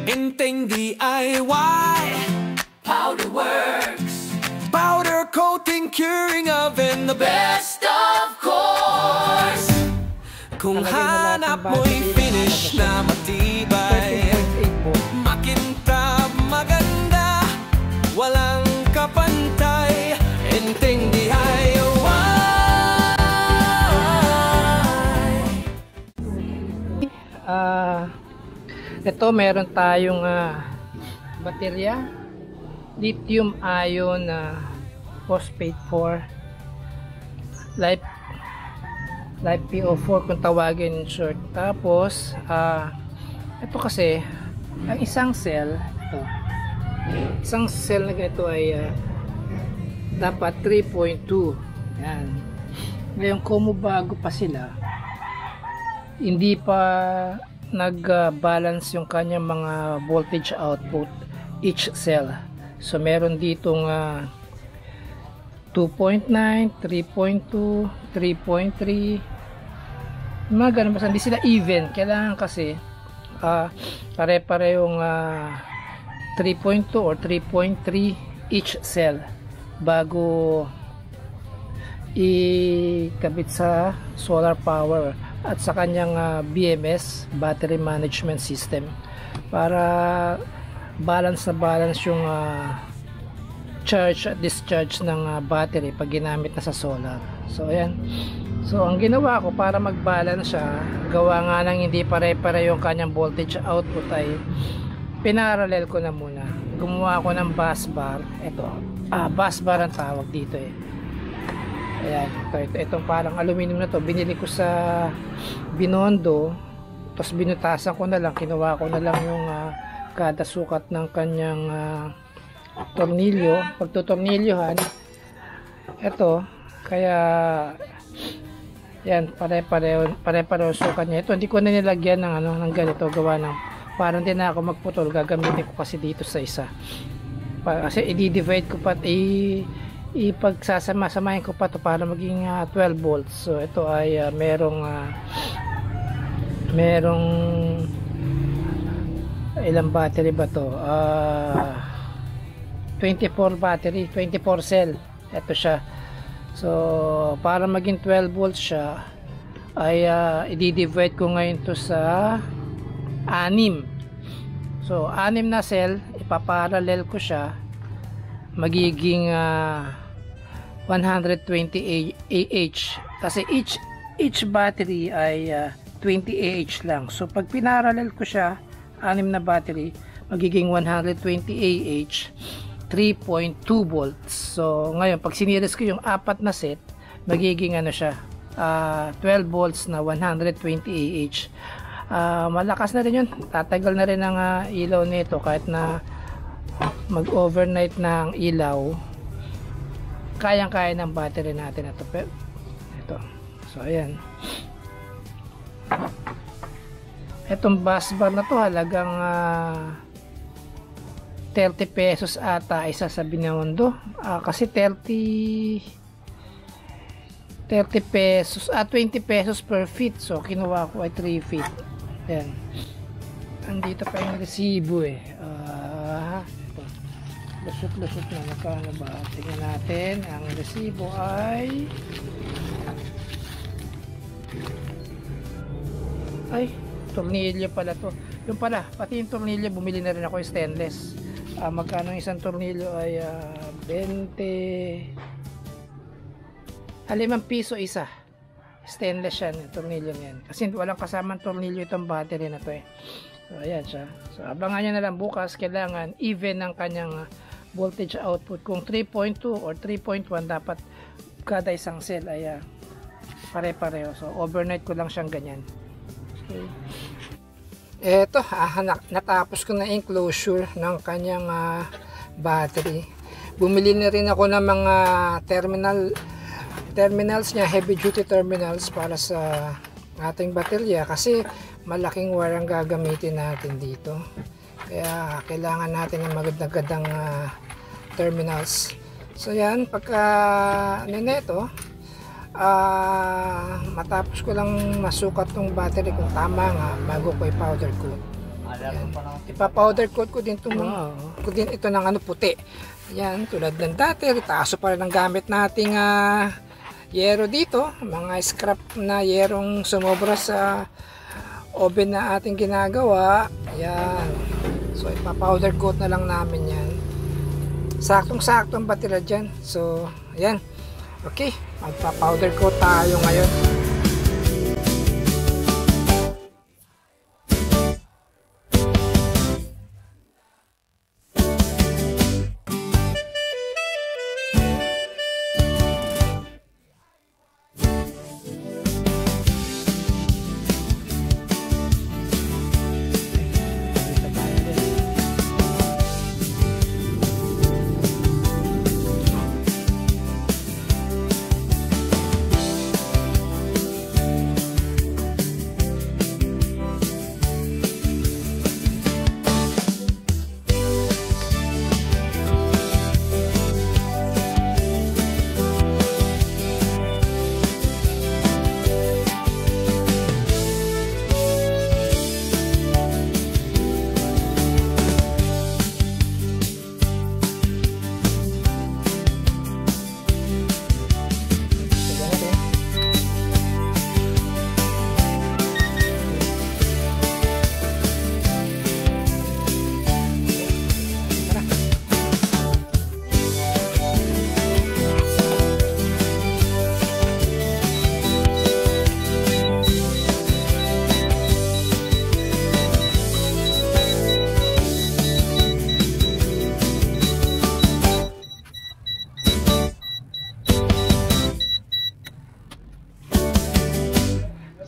Inteng DIY Powder Works. Powder coating, curing oven, the best of course. Kung hanap mo'y finish na matibay, makintab, maganda, walang kapantay. Inteng DIY. Ito meron tayong baterya, lithium ion phosphate 4, life PO4 kung tawagin in short. Tapos ito kasi ang isang cell na ganito ay dapat 3.2. yan. Ngayon kung bago pa sila, hindi pa nag-balance yung kanyang mga voltage output each cell. So meron ditong 2.9, 3.2, 3.3, mga ganun. Basta hindi sila even. Kailangan kasi pare-parehong 3.2 or 3.3 each cell bago ikabit sa solar power at sa kanyang BMS, battery management system, para balance na balance yung charge at discharge ng battery pag ginamit na sa solar. So ayan. So ang ginawa ko para mag-balance siya, gawa nga nang hindi pare-pare yung kanyang voltage output, ay pinarallel ko na muna. Gumawa ko ng bus bar. Ito, bus bar ang tawag dito eh. Ayan, itong parang aluminum na to, binili ko sa Binondo, tapos binutasan ko na lang, kinuha ko na lang yung kada sukat ng kanyang tornilyo, pagtutornilyohan. Ito, kaya yan, pare-pareho sukat niya. Ito, hindi ko na nilagyan ng ng ganito, gawa ng parang din ako magputol, gagamitin ko kasi dito sa isa. Kasi i-divide ko pa, ipagsasama-samahin ko pa to para maging 12 volts. So ito ay merong ilang battery ba to? 24 battery, 24 cell. Ito siya. So para maging 12 volts siya, ay i-divide ko ngayon to sa 6. So 6 na cell, ipaparallel ko siya, magiging 120 Ah kasi each battery ay 20 Ah lang. So pag pinarallel ko siya, 6 na battery, magiging 120 Ah, 3.2 volts. So ngayon pag siniris ko yung 4 na set, magiging siya 12 volts na 120 Ah. Malakas na rin yun, tatagal na rin ang ilaw nito kahit na mag overnight ng ilaw, kayang-kaya ng battery natin ito. So ayan, itong bus bar na to halagang 30 pesos ata isa sa Binondo, kasi 30 pesos 20 pesos per feet. So kinuha ko ay 3 feet. Ayan, andito pa yung resibo eh. Lusot-lusot na, magkano ba? Tingnan natin. Ang resibo ay tornilyo pala to. Yung pala, pati yung tornilyo, bumili na rin ako yung stainless. Magkano yung isang tornilyo ay 20, 5 piso isa. Stainless yan, yung tornilyo yan. Kasi walang kasamang tornilyo itong battery na to eh. So ayan siya. So abangan nyo na lang bukas, kailangan even ng kanyang voltage output. Kung 3.2 or 3.1, dapat kada isang cell ay pare-pareho. So overnight ko lang siyang ganyan. Okay. Eto, natapos ko na enclosure ng kanyang battery. Bumili na rin ako ng mga terminals niya, heavy duty terminals para sa ating baterya, kasi malaking wire ang gagamitin natin dito. Kaya kailangan natin ng magandang terminals. So yan, pagka neto, matapos ko lang masukat tong battery kung tama nga bago ko i-powder coat. Ipa-powder coat ko din ito ng ano puti. Ayan, tulad ng dati, taso pa rin ang gamit nating yero dito, mga scrap na yerong sumobra sa oven na ating ginagawa. Ayan, so ipa-powder coat na lang namin yan. Saktong-sakto ang batira dyan. So ayan, okay, magpa-powder coat tayo ngayon.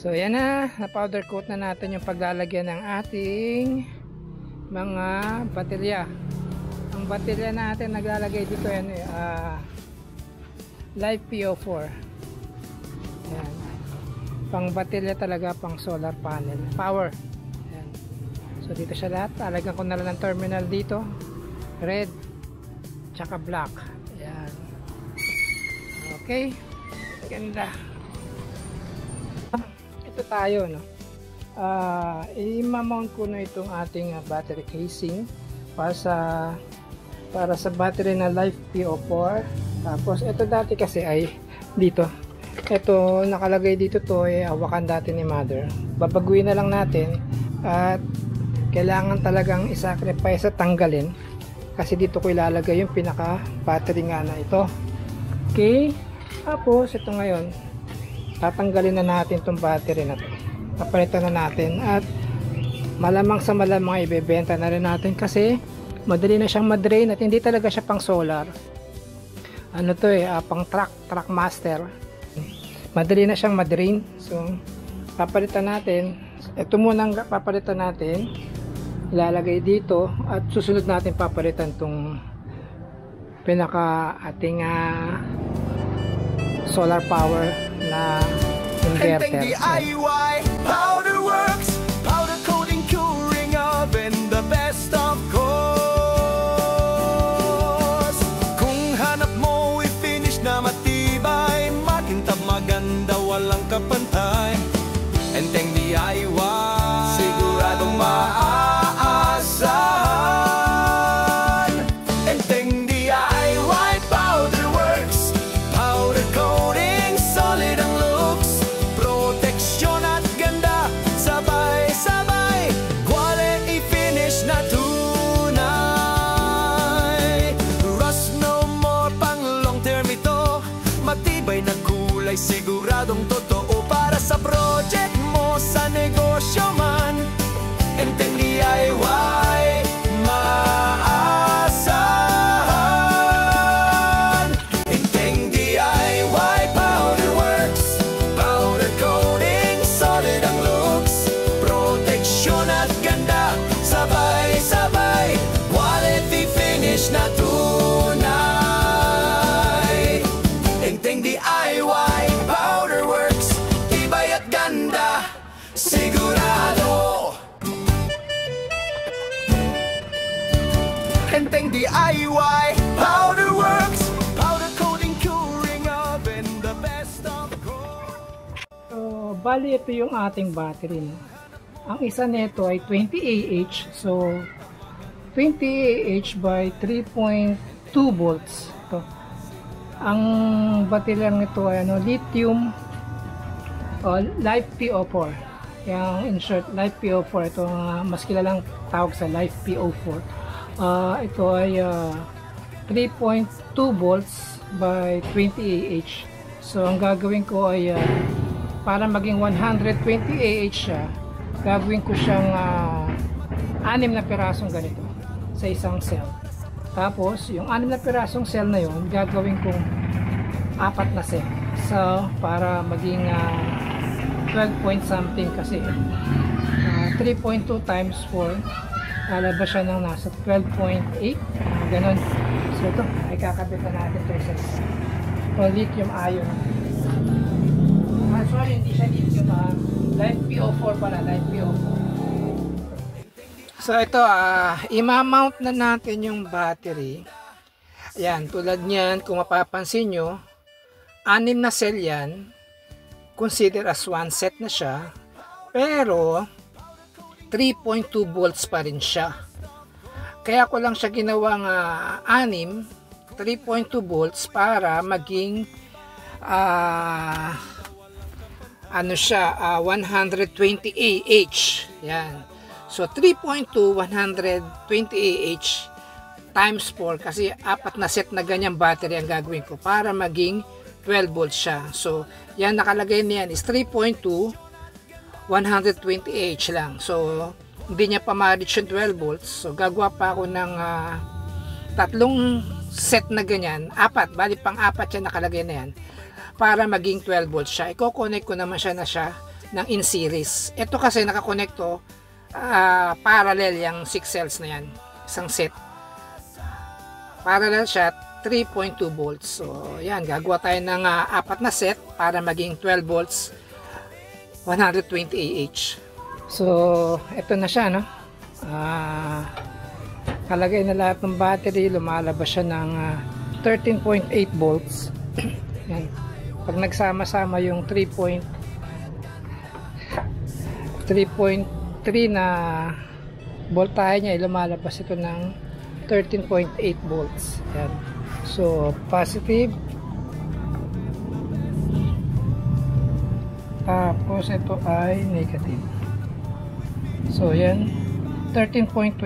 So yan na powder coat na natin yung paglalagyan ng ating mga baterya. Ang baterya natin naglalagay dito yan Live PO4. Yan. Pang baterya talaga, pang solar panel power. Yan. So dito siya lahat, talagyan ko na lang ng terminal dito, red tsaka black. Yan. Okay, ganda. Ito tayo, no? I-mount ko na itong ating battery casing para sa battery na Live PO4. Tapos ito dati kasi ay dito, ito nakalagay dito, to ay hawakan dati ni mother. Babaguhin na lang natin at kailangan talagang isacrifice at tanggalin kasi dito ko ilalagay yung pinaka battery nga na ito. Okay, tapos ito ngayon tatanggalin na natin itong battery na to, papalitan na natin at malamang sa malamang ibebenta na rin natin kasi madali na siyang madrain at hindi talaga siya pang solar. Ano to pang truck master, madali na siyang madrain. So papalitan natin ito muna, ang papalitan natin, ilalagay dito at susunod natin papalitan tong pinaka ating solar power na inverter. DIY Powder Works, powder coating, curing oven, the best of course. Kung hanap mo i-finish na matibay, makintab, maganda, walang kapantay. Enteng DIY, siguradong maaasahan. Enteng DIY Powder Works, powder coating, solid ang looks, proteksyon at ganda, sabay-sabay, quality finish na tunay. Rust no more, pang long term ito, matibay na kulay, siguradong totoo para sa project mo, sa negosyo man. Enteng DIY, maasahan. Enteng DIY Powder Works, powder coating, solid ang looks, proteksyon at ganda, sabay-sabay, quality finish na tunay. Enteng DIY Powder Works, tibay at ganda, sigurado. Enteng DIY Powder Works, powder coating, curing oven, the best of course. So bali ito yung ating battery, no? Ang isa nito ay 20 Ah. So 20 Ah by 3.2 volts. Ito. Ang baterya nito ay lithium LiFePO4. Yung insert LiFePO4, ito mas kilalang tawag sa LiFePO4. Ito ay 3.2 volts by 20 Ah. So ang gagawin ko ay para maging 120 Ah siya, gagawin ko siyang 6 na pirasong ganito sa isang cell. Tapos yung 6 na pirasong cell na yun, gagawin kong 4 na cell. So para maging 12 point something kasi 3.2 times 4 lalabas siya ng nasa 12.8, ganon. So ito ay kakabitan natin ito sa lithium ion. Sorry, hindi siya lithium, LiFePO4 pala, LiFePO4. So ito, i-mount na natin yung battery. Ayan, tulad niyan, kung mapapansin nyo, 6 na cell yan. Consider as one set na siya. Pero 3.2 volts pa rin siya. Kaya ko lang siya ginawang 6, 3.2 volts para maging 120 Ah. Yan. So 3.2 120 Ah times 4 kasi 4 na set na ganyang battery ang gagawin ko para maging 12 volts siya. So yan, nakalagay niyan is 3.2 120 Ah lang. So hindi niya pa ma-reach yung 12 volts. So gagawa pa ako ng 3 set na ganyan, 4, bali pang 4 yan nakalagay na yan, para maging 12 volts siya. I-connect ko naman siya ng in series. Ito kasi nakakonect to parallel yung 6 cells na yan, isang set parallel siya, 3.2 volts. So yan, gagawa tayo ng 4 na set para maging 12 volts 120 Ah. So ito na siya, no? Kalagay na lahat ng battery, lumalabas siya ng 13.8 volts. Yan. Pag nagsama-sama yung 3.3 na voltahe niya, lumalabas ito ng 13.8 volts. Yan. So positive, tapos ito ay negative. So yan, 13.25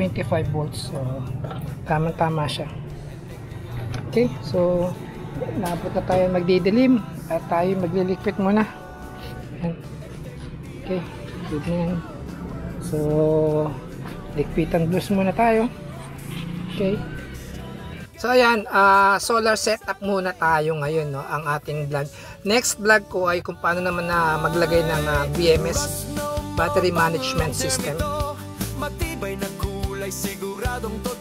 volts. So tamang-tama siya. Okay, so naabot na tayo magdidilim at tayo magliliquid muna. Yan. Okay, good na yan. So liquid and blues muna tayo. Okay. So ayan, solar setup muna tayo ngayon, no, ang ating vlog. Next vlog ko ay kung paano naman na maglagay ng BMS battery management system. Matibay na kulay, siguradong totoo.